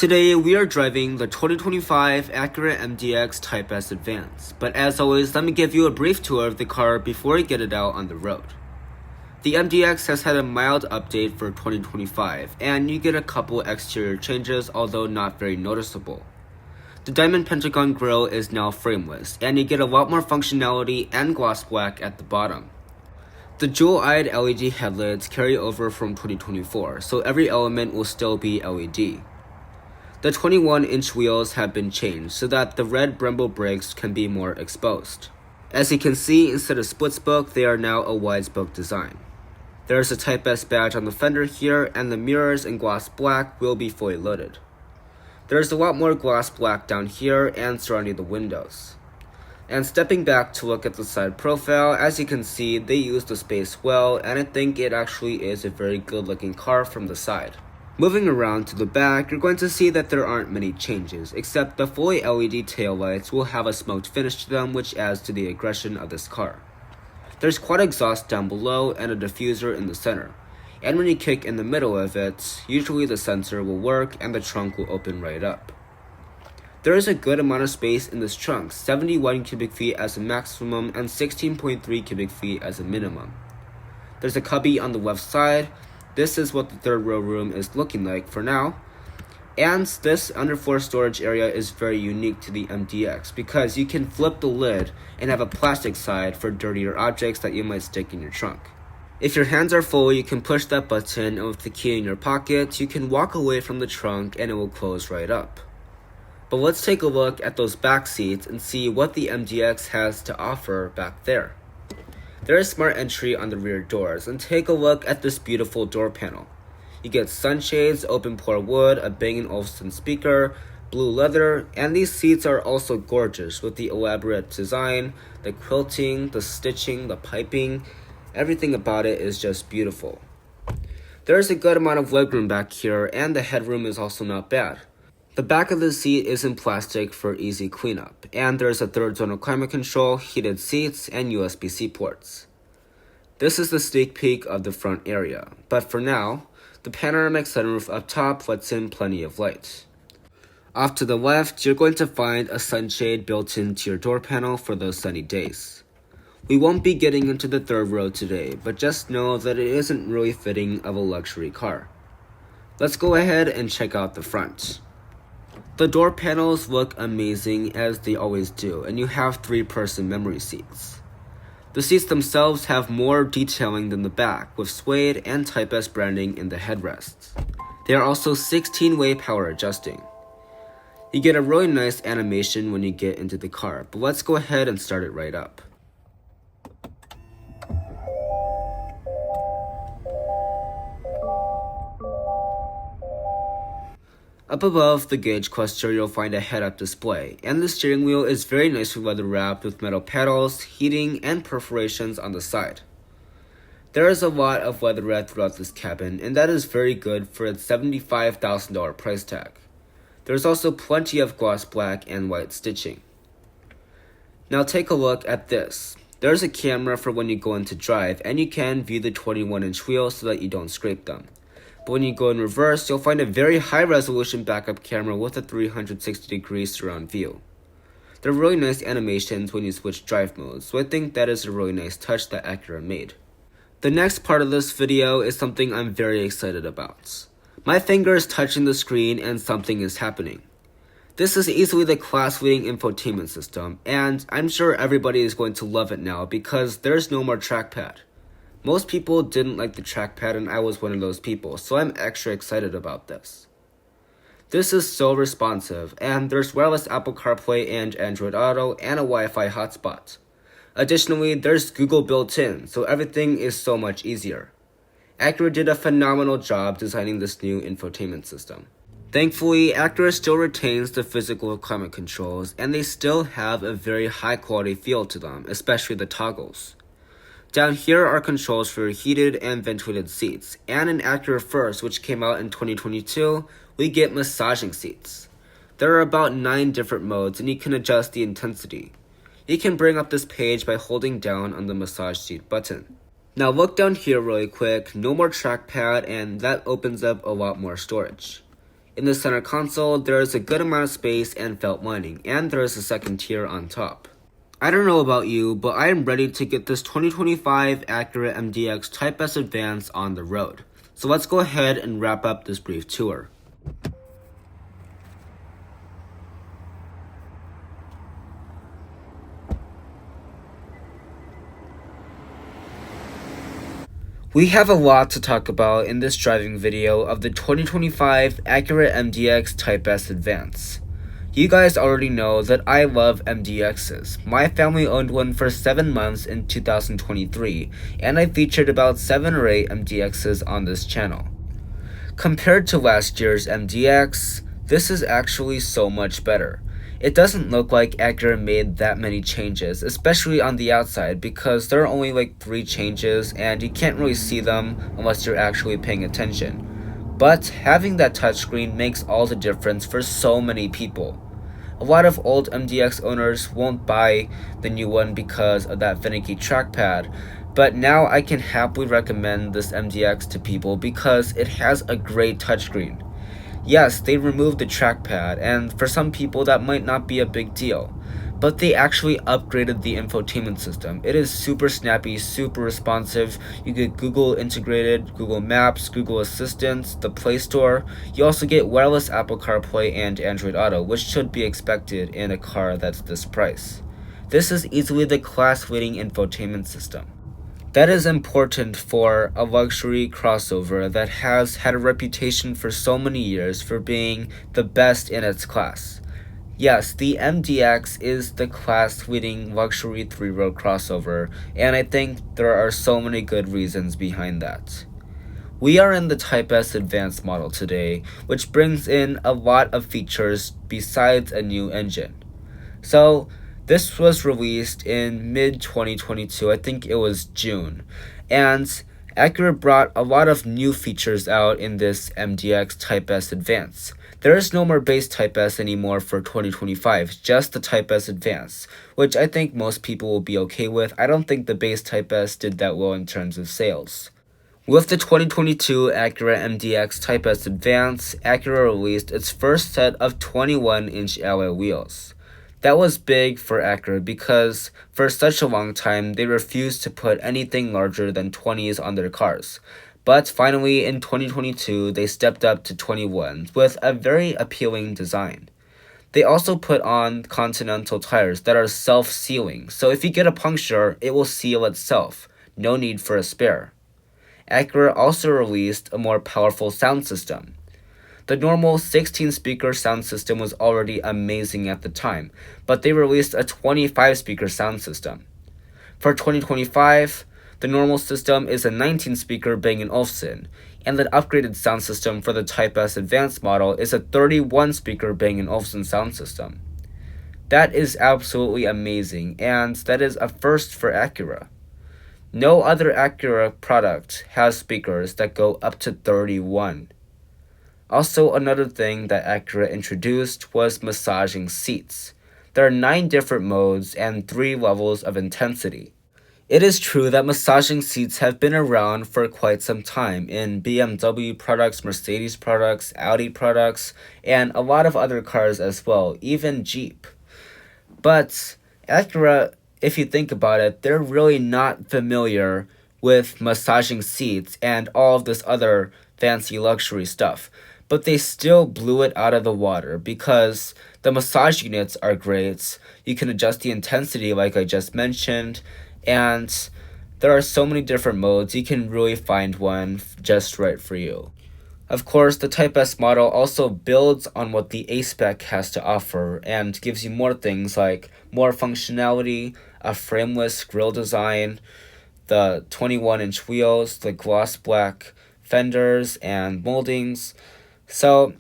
Today we are driving the 2025 Acura MDX Type S Advance, but as always, let me give you a brief tour of the car before we get it out on the road. The MDX has had a mild update for 2025, and you get a couple exterior changes, although not very noticeable. The diamond pentagon grille is now frameless, and you get a lot more functionality and gloss black at the bottom. The jewel-eyed LED headlights carry over from 2024, so every element will still be LED. The 21-inch wheels have been changed so that the red Brembo brakes can be more exposed. As you can see, instead of split spoke, they are now a wide spoke design. There is a Type S badge on the fender here, and the mirrors in gloss black will be fully loaded. There is a lot more gloss black down here and surrounding the windows. And stepping back to look at the side profile, as you can see, they use the space well, and I think it actually is a very good looking car from the side. Moving around to the back, you're going to see that there aren't many changes, except the fully LED taillights will have a smoked finish to them, which adds to the aggression of this car. There's quad exhaust down below and a diffuser in the center, and when you kick in the middle of it, usually the sensor will work and the trunk will open right up. There is a good amount of space in this trunk, 71 cubic feet as a maximum and 16.3 cubic feet as a minimum. There's a cubby on the left side. This is what the third row room is looking like for now, and this underfloor storage area is very unique to the MDX because you can flip the lid and have a plastic side for dirtier objects that you might stick in your trunk. If your hands are full, you can push that button, and with the key in your pocket, you can walk away from the trunk and it will close right up. But let's take a look at those back seats and see what the MDX has to offer back there. There is smart entry on the rear doors, and take a look at this beautiful door panel. You get sunshades, open pore wood, a Bang & Olufsen speaker, blue leather, and these seats are also gorgeous with the elaborate design, the quilting, the stitching, the piping. Everything about it is just beautiful. There is a good amount of legroom back here, and the headroom is also not bad. The back of the seat is in plastic for easy cleanup, and there's a third zone of climate control, heated seats, and USB-C ports. This is the sneak peek of the front area, but for now, the panoramic sunroof up top lets in plenty of light. Off to the left, you're going to find a sunshade built into your door panel for those sunny days. We won't be getting into the third row today, but just know that it isn't really fitting of a luxury car. Let's go ahead and check out the front. The door panels look amazing as they always do, and you have 3-person memory seats. The seats themselves have more detailing than the back, with suede and Type S branding in the headrests. They are also 16-way power adjusting. You get a really nice animation when you get into the car, but let's go ahead and start it right up. Up above the gauge cluster, you'll find a head-up display, and the steering wheel is very nicely leather-wrapped with metal pedals, heating, and perforations on the side. There is a lot of leatherette throughout this cabin, and that is very good for its $75,000 price tag. There's also plenty of gloss black and white stitching. Now take a look at this. There's a camera for when you go into drive, and you can view the 21-inch wheels so that you don't scrape them. But when you go in reverse, you'll find a very high-resolution backup camera with a 360-degree surround view. There are really nice animations when you switch drive modes, so I think that is a really nice touch that Acura made. The next part of this video is something I'm very excited about. My finger is touching the screen and something is happening. This is easily the class-leading infotainment system, and I'm sure everybody is going to love it now because there's no more trackpad. Most people didn't like the trackpad, and I was one of those people, so I'm extra excited about this. This is so responsive, and there's wireless Apple CarPlay and Android Auto and a Wi-Fi hotspot. Additionally, there's Google built in, so everything is so much easier. Acura did a phenomenal job designing this new infotainment system. Thankfully, Acura still retains the physical climate controls, and they still have a very high-quality feel to them, especially the toggles. Down here are controls for heated and ventilated seats, and in Acura First, which came out in 2022, we get massaging seats. There are about 9 different modes, and you can adjust the intensity. You can bring up this page by holding down on the massage seat button. Now look down here really quick, no more trackpad, and that opens up a lot more storage. In the center console, there is a good amount of space and felt lining, and there is a second tier on top. I don't know about you, but I am ready to get this 2025 Acura MDX Type S Advance on the road. So let's go ahead and wrap up this brief tour. We have a lot to talk about in this driving video of the 2025 Acura MDX Type S Advance. You guys already know that I love MDXs. My family owned one for 7 months in 2023, and I featured about 7 or 8 MDXs on this channel. Compared to last year's MDX, this is actually so much better. It doesn't look like Acura made that many changes, especially on the outside, because there are only like 3 changes and you can't really see them unless you're actually paying attention. But having that touchscreen makes all the difference for so many people. A lot of old MDX owners won't buy the new one because of that finicky trackpad, but now I can happily recommend this MDX to people because it has a great touchscreen. Yes, they removed the trackpad, and for some people that might not be a big deal, but they actually upgraded the infotainment system. It is super snappy, super responsive. You get Google integrated, Google Maps, Google Assistant, the Play Store. You also get wireless Apple CarPlay and Android Auto, which should be expected in a car that's this price. This is easily the class-leading infotainment system. That is important for a luxury crossover that has had a reputation for so many years for being the best in its class. Yes, the MDX is the class-leading luxury 3-row crossover, and I think there are so many good reasons behind that. We are in the Type S Advanced model today, which brings in a lot of features besides a new engine. So, this was released in mid-2022, I think it was June, and Acura brought a lot of new features out in this MDX Type S Advance. There is no more base Type S anymore for 2025, just the Type S Advance, which I think most people will be okay with. I don't think the base Type S did that well in terms of sales. With the 2022 Acura MDX Type S Advance, Acura released its first set of 21-inch alloy wheels. That was big for Acura because for such a long time they refused to put anything larger than 20s on their cars. But finally in 2022 they stepped up to 21s with a very appealing design. They also put on Continental tires that are self-sealing, so if you get a puncture, it will seal itself. No need for a spare. Acura also released a more powerful sound system. The normal 16-speaker sound system was already amazing at the time, but they released a 25-speaker sound system. For 2025, the normal system is a 19-speaker Bang & Olufsen, and the upgraded sound system for the Type S Advanced model is a 31-speaker Bang & Olufsen sound system. That is absolutely amazing, and that is a first for Acura. No other Acura product has speakers that go up to 31. Also, another thing that Acura introduced was massaging seats. There are 9 different modes and 3 levels of intensity. It is true that massaging seats have been around for quite some time in BMW products, Mercedes products, Audi products, and a lot of other cars as well, even Jeep. But Acura, if you think about it, they're really not familiar with massaging seats and all of this other fancy luxury stuff. But they still blew it out of the water because the massage units are great. You can adjust the intensity like I just mentioned, and there are so many different modes. You can really find one just right for you. Of course, the Type S model also builds on what the A-Spec has to offer and gives you more things like more functionality, a frameless grille design, the 21-inch wheels, the gloss black fenders and moldings. So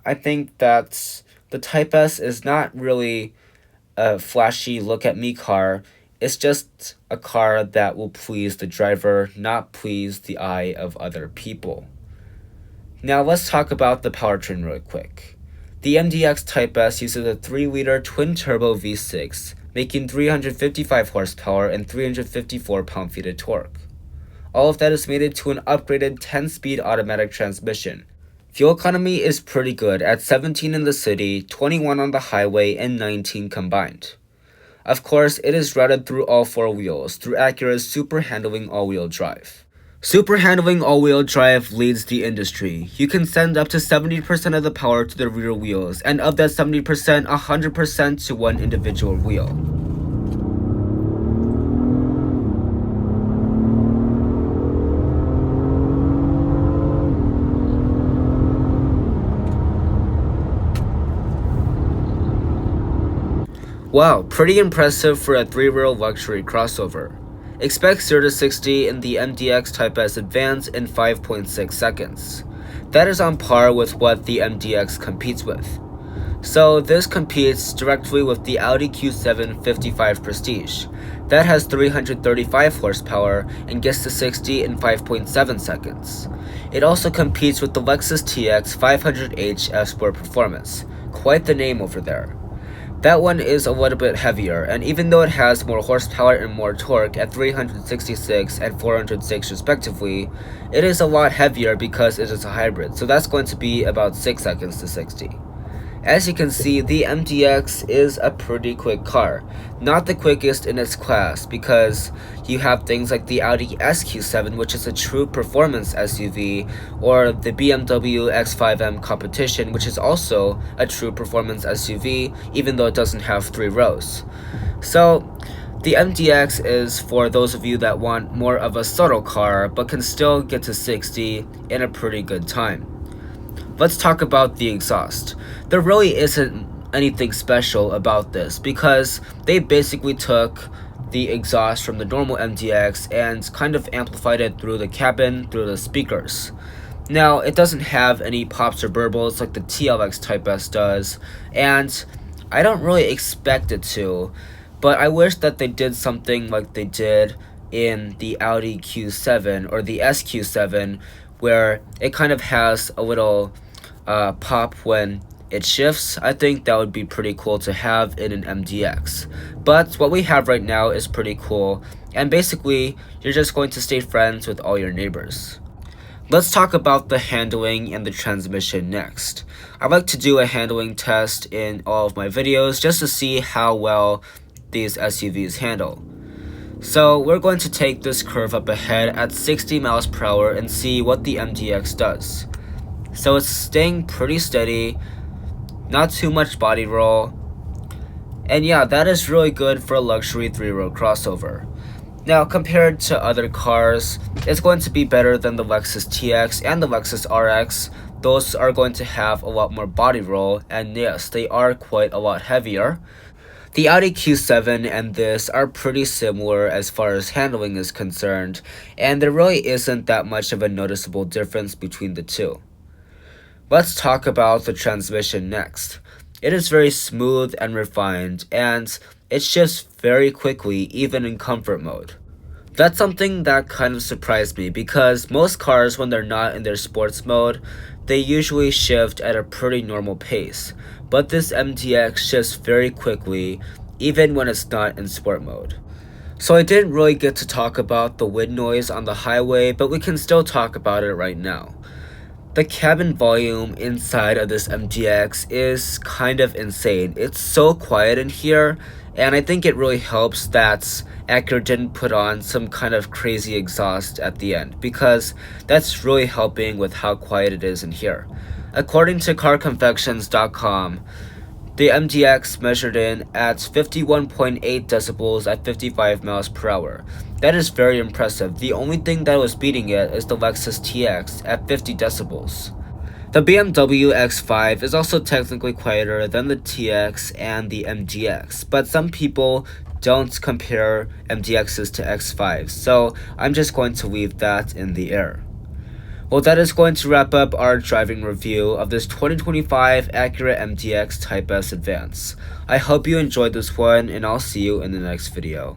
I think that the Type S is not really a flashy look-at-me car. It's just a car that will please the driver, not please the eye of other people. Now let's talk about the powertrain real quick. The MDX Type S uses a 3-liter twin-turbo V6, making 355 horsepower and 354 pound-feet of torque. All of that is mated to an upgraded 10-speed automatic transmission. Fuel economy is pretty good at 17 in the city, 21 on the highway, and 19 combined. Of course, it is routed through all four wheels through Acura's Super Handling all-wheel drive. Super Handling all-wheel drive leads the industry. You can send up to 70% of the power to the rear wheels, and of that 70%, 100% to one individual wheel. Wow, pretty impressive for a 3-row luxury crossover. Expect 0 to 60 in the MDX Type S Advance in 5.6 seconds. That is on par with what the MDX competes with. So this competes directly with the Audi Q7 55 Prestige. That has 335 horsepower and gets to 60 in 5.7 seconds. It also competes with the Lexus TX 500h F-Sport Performance. Quite the name over there. That one is a little bit heavier, and even though it has more horsepower and more torque at 366 and 406 respectively, it is a lot heavier because it is a hybrid, so that's going to be about 6 seconds to 60. As you can see, the MDX is a pretty quick car. Not the quickest in its class, because you have things like the Audi Q7, which is a true performance SUV, or the BMW X5M Competition, which is also a true performance SUV, even though it doesn't have 3 rows. So, the MDX is for those of you that want more of a subtle car, but can still get to 60 in a pretty good time. Let's talk about the exhaust. There really isn't anything special about this because they basically took the exhaust from the normal MDX and kind of amplified it through the cabin, through the speakers. Now, it doesn't have any pops or burbles like the MDX Type S does, and I don't really expect it to, but I wish that they did something like they did in the Audi Q7 or the SQ7, where it kind of has a little pop when it shifts. I think that would be pretty cool to have in an MDX. But what we have right now is pretty cool, and basically you're just going to stay friends with all your neighbors. Let's talk about the handling and the transmission next. I like to do a handling test in all of my videos just to see how well these SUVs handle. So we're going to take this curve up ahead at 60 miles per hour and see what the MDX does. So it's staying pretty steady, not too much body roll, and yeah, that is really good for a luxury 3-row crossover. Now, compared to other cars, it's going to be better than the Lexus TX and the Lexus RX. Those are going to have a lot more body roll, and yes, they are quite a lot heavier. The Audi Q7 and this are pretty similar as far as handling is concerned, and there really isn't that much of a noticeable difference between the two. Let's talk about the transmission next. It is very smooth and refined, and it shifts very quickly even in comfort mode. That's something that kind of surprised me because most cars, when they're not in their sports mode, they usually shift at a pretty normal pace. But this MDX shifts very quickly even when it's not in sport mode. So I didn't really get to talk about the wind noise on the highway, but we can still talk about it right now. The cabin volume inside of this MDX is kind of insane. It's so quiet in here, and I think it really helps that Acura didn't put on some kind of crazy exhaust at the end, because that's really helping with how quiet it is in here. According to carconfections.com, the MDX measured in at 51.8 decibels at 55 miles per hour. That is very impressive. The only thing that was beating it is the Lexus TX at 50 decibels. The BMW X5 is also technically quieter than the TX and the MDX, but some people don't compare MDXs to X5s, so I'm just going to leave that in the air. Well, that is going to wrap up our driving review of this 2025 Acura MDX Type S Advance. I hope you enjoyed this one, and I'll see you in the next video.